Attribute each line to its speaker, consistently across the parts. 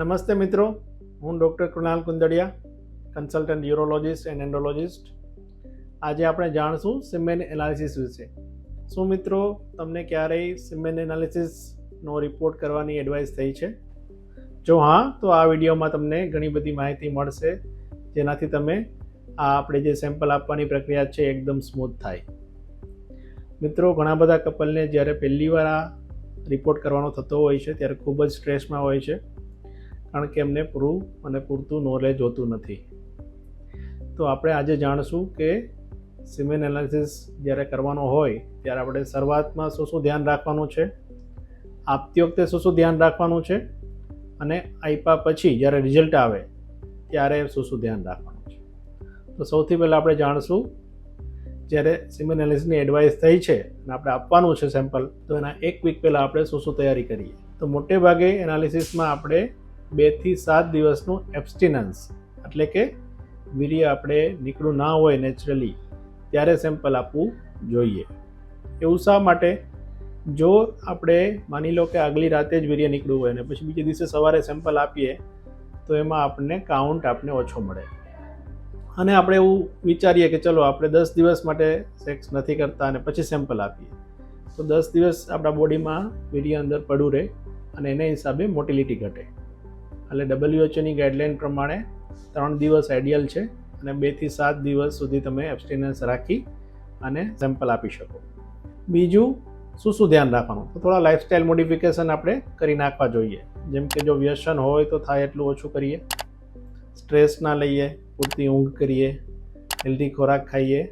Speaker 1: નમસ્તે મિત્રો, હું doctor Krunal Kundadiya, consultant urologist and endologist. આજે આપણે જાણશું સિમેન એનાલિસિસ વિશે. શું મિત્રો તમને ક્યારેય સિમેન એનાલિસિસનો રિપોર્ટ કરવાની એડવાઇસ થઈ છે? જો હા, તો આ વિડીયોમાં તમને ઘણી બધી માહિતી મળશે, જેનાથી તમે આપણે જે સેમ્પલ આપવાની પ્રક્રિયા છે એકદમ સ્મૂથ થાય. મિત્રો, ઘણા બધા કપલને જ્યારે પહેલી વાર આ રિપોર્ટ કરવાનો થતો હોય છે ત્યારે ખૂબ જ સ્ટ્રેસમાં હોય છે, કારણ કે એમને પૂરતું નોલેજ હોતું નથી. તો આપણે આજે જાણશું કે સિમેન એનાલિસિસ જ્યારે કરવાનો હોય ત્યારે આપણે શરૂઆતમાં શું ધ્યાન રાખવાનું છે, આપતી વખતે શું ધ્યાન રાખવાનું છે, અને આપ્યા પછી જ્યારે રિઝલ્ટ આવે ત્યારે શું ધ્યાન રાખવાનું છે. તો સૌથી પહેલાં આપણે જાણશું, જ્યારે સિમેન એનાલિસિસની એડવાઇસ થઈ છે અને આપણે આપવાનું છે સેમ્પલ, તો એના એક વીક પહેલાં આપણે શું તૈયારી કરીએ. તો મોટે ભાગે એનાલિસિસમાં આપણે 2 થી 7 દિવસનું એબ્સ્ટિનન્સ, એટલે કે વીર્ય આપણે નીકળવું ના હોય નેચરલી, ત્યારે સેમ્પલ આપવું જોઈએ. એવું શા માટે? જો આપણે માની લો કે આગલી રાતે જ વીર્ય નીકળવું હોય ને પછી બીજે દિવસે સવારે સેમ્પલ આપીએ તો એમાં આપણને કાઉન્ટ ઓછો મળે, અને આપણે એવું વિચારીએ કે ચલો આપણે 10 દિવસ માટે સેક્સ નથી કરતા અને પછી સેમ્પલ આપીએ, તો 10 દિવસ આપણા બોડીમાં વીર્ય અંદર પડ્યું રહે અને એને હિસાબે મોટિલિટી ઘટે. એટલે WHOની ગાઈડલાઇન પ્રમાણે 3 દિવસ આઈડિયલ છે અને 2 થી 7 દિવસ સુધી તમે એબ્સ્ટિનન્સ રાખી અને સેમ્પલ આપી શકો. બીજું શું ધ્યાન રાખવાનું? તો થોડા લાઇફસ્ટાઇલ મોડિફિકેશન આપણે કરી નાખવા જોઈએ. જેમ કે જો વ્યસન હોય તો થાય એટલું ઓછું કરીએ, સ્ટ્રેસ ના લઈએ, પૂરતી ઊંઘ કરીએ, હેલ્ધી ખોરાક ખાઈએ,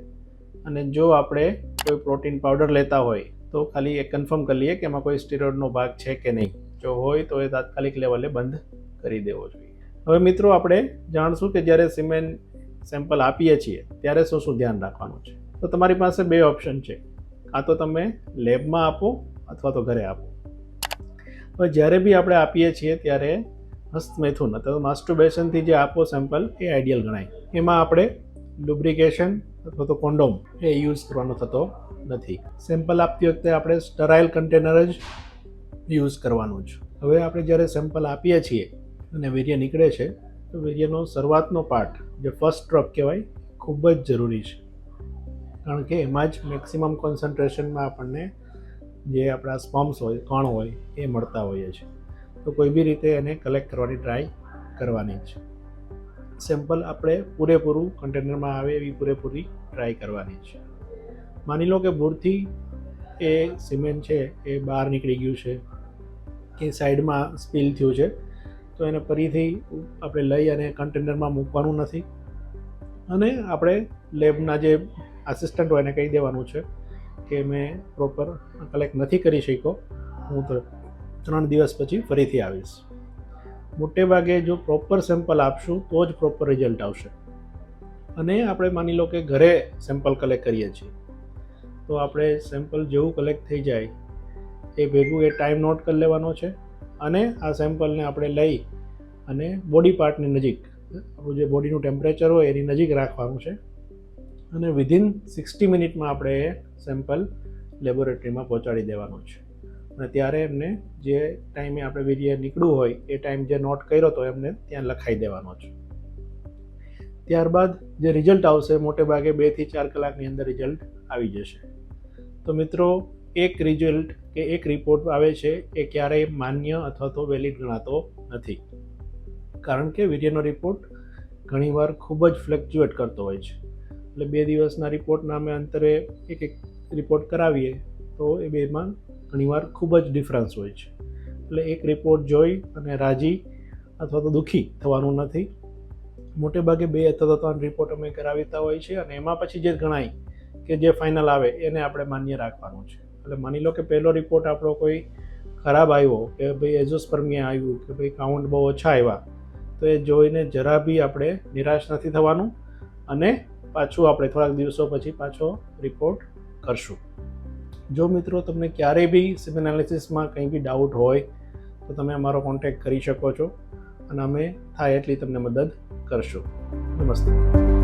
Speaker 1: અને જો આપણે કોઈ પ્રોટીન પાવડર લેતા હોય તો ખાલી એ કન્ફર્મ કરી લઈએ કે એમાં કોઈ સ્ટીરોઇડનો ભાગ છે કે નહીં. જો હોય તો એ તાત્કાલિક લેવલે બંધ કરી દેવો જોઈએ. હવે મિત્રો, આપણે જાણશું કે જ્યારે સિમેન સેમ્પલ આપીએ છીએ ત્યારે શું ધ્યાન રાખવાનું છે. તો તમારી પાસે 2 ઓપ્શન છે, કાં તો તમે લેબમાં આપો અથવા તો ઘરે આપો. હવે જ્યારે બી આપણે આપીએ છીએ ત્યારે હસ્તમૈથુન અથવા માસ્ટરબેશનથી જે આપો સેમ્પલ એ આઈડિયલ ગણાય. એમાં આપણે લુબ્રિકેશન અથવા તો કોન્ડોમ એ યુઝ કરવાનો થતો નથી. સેમ્પલ આપતી વખતે આપણે સ્ટરાઇલ કન્ટેનર જ યુઝ કરવાનું છે. હવે આપણે જ્યારે સેમ્પલ આપીએ છીએ અને વીર્ય નીકળે છે તો વીર્યનો શરૂઆતનો પાર્ટ, જે ફર્સ્ટ ડ્રોપ કહેવાય, ખૂબ જ જરૂરી છે, કારણ કે એમાં જ મેક્સિમમ કોન્સન્ટ્રેશનમાં આપણને જે આપણા સ્પમ્સ હોય, કણ હોય, એ મળતા હોઈએ છે. તો કોઈ બી રીતે એને કલેક્ટ કરવાની ટ્રાય કરવાની છે. સેમ્પલ આપણે પૂરેપૂરું કન્ટેનરમાં આવે એવી પૂરેપૂરી ટ્રાય કરવાની છે. માની લો કે ભૂલથી એ સિમેન્ટ છે એ બહાર નીકળી ગયું છે કે સાઈડમાં સ્પીલ થયું છે, તો એને ફરીથી આપણે લઈ અને કન્ટેનરમાં મૂકવાનું નથી, અને આપણે લેબના જે આસિસ્ટન્ટ હોય એને કહી દેવાનું છે કે મેં પ્રોપર કલેક્ટ નથી કરી શક્યો, હું તો 3 દિવસ પછી ફરીથી આવીશ. મોટે ભાગે જો પ્રોપર સેમ્પલ આપશું તો જ પ્રોપર રિઝલ્ટ આવશે. અને આપણે માની લો કે ઘરે સેમ્પલ કલેક્ટ કરીએ છીએ, તો આપણે સેમ્પલ જેવું કલેક્ટ થઈ જાય એ ભેગું એ ટાઈમ નોટ કરી લેવાનો છે, અને આ સેમ્પલને આપણે લઈ અને બોડી પાર્ટની નજીક, આપણું જે બોડીનું ટેમ્પરેચર હોય એની નજીક રાખવાનું છે, અને વિધિન 60 મિનિટમાં આપણે એ સેમ્પલ લેબોરેટરીમાં પહોંચાડી દેવાનું છે. અને ત્યારે એમને જે ટાઈમે આપણે વીર્ય નીકળવું હોય એ ટાઈમ જે નોટ કર્યો તો એમને ત્યાં લખાઈ દેવાનો છે. ત્યારબાદ જે રિઝલ્ટ આવશે મોટે ભાગે 2 થી 4 કલાકની અંદર રિઝલ્ટ આવી જશે. તો મિત્રો, એક રિઝલ્ટ કે એક રિપોર્ટ આવે છે એ ક્યારેય માન્ય અથવા તો વેલિડ ગણાતો નથી, કારણ કે વીર્યનો રિપોર્ટ ઘણીવાર ખૂબ જ ફ્લક્ચ્યુએટ કરતો હોય છે. એટલે 2 દિવસના રિપોર્ટના અમે અંતરે એક રિપોર્ટ કરાવીએ તો એ બેમાં ઘણીવાર ખૂબ જ ડિફરન્સ હોય છે. એટલે એક રિપોર્ટ જોઈ અને રાજી અથવા તો દુઃખી થવાનું નથી. મોટે ભાગે 2 અથવા તો 3 રિપોર્ટ અમે કરાવીતા હોય છે, અને એમાં પછી જે ગણાય કે જે ફાઇનલ આવે એને આપણે માન્ય રાખવાનું છે. એટલે માની લો કે પહેલો રિપોર્ટ આપણો કોઈ ખરાબ આવ્યો, કે ભાઈ એઝોસ્પર્મિયા આવ્યું, કે ભાઈ કાઉન્ટ બહુ ઓછા આવ્યા, તો એ જોઈને જરા બી આપણે નિરાશ નથી થવાનું, અને પાછું આપણે થોડાક દિવસો પછી પાછો રિપોર્ટ કરશું. જો મિત્રો તમને ક્યારેય બી સિમેન એનાલિસિસમાં કંઈ બી ડાઉટ હોય તો તમે અમારો કોન્ટેક્ટ કરી શકો છો, અને અમે થાય એટલી તમને મદદ કરશું. નમસ્તે.